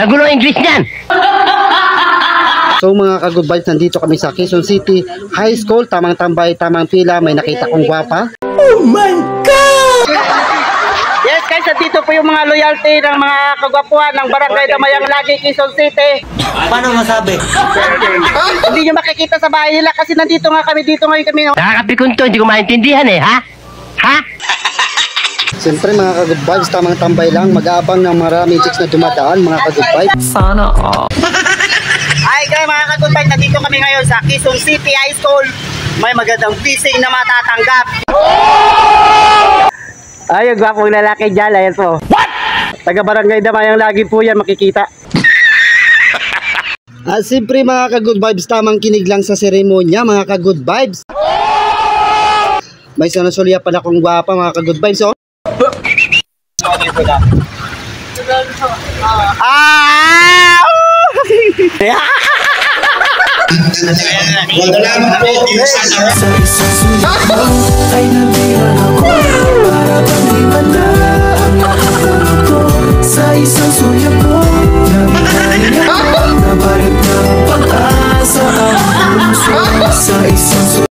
Nagulo ang English niyan. So mga ka-good vibes, nandito kami sa Quezon City High School. Tamang tambay, tamang pila. May nakita kong gwapa. Oh my God! Yes guys, nandito po yung mga loyalty ng mga kagwapuhan ng Barangay Damayang Lagi, Quezon City. Paano masabi? Hindi nyo makikita sa bahay nila kasi nandito nga kami, dito ngayon kami. Nakakapikon to, hindi ko maintindihan eh, ha? Ha? Siyempre mga ka-good vibes, tamang tambay lang. Mag-aabang ng marami chicks na dumadaan, mga ka-good vibes. Sana all. Hi guys, mga ka-good vibes, nandito kami ngayon sa Quezon City High School. May magandang blessing na matatanggap. Ay, yung gwapong lalaki dyan, ayan po. What? Taga Barangay Damayang Lagi po yan, makikita. At siyempre mga ka-good vibes, tamang kinig lang sa seremonya, mga ka-good vibes. May sanasulya pala kong gwapa, mga ka-good vibes, oh. Sa isang sulit mo ay nabilang ako para bang himala ang lahat ng ito. Sa isang sulit mo nakikaya ko na balik ng pag-asa ang puso. Sa isang sulit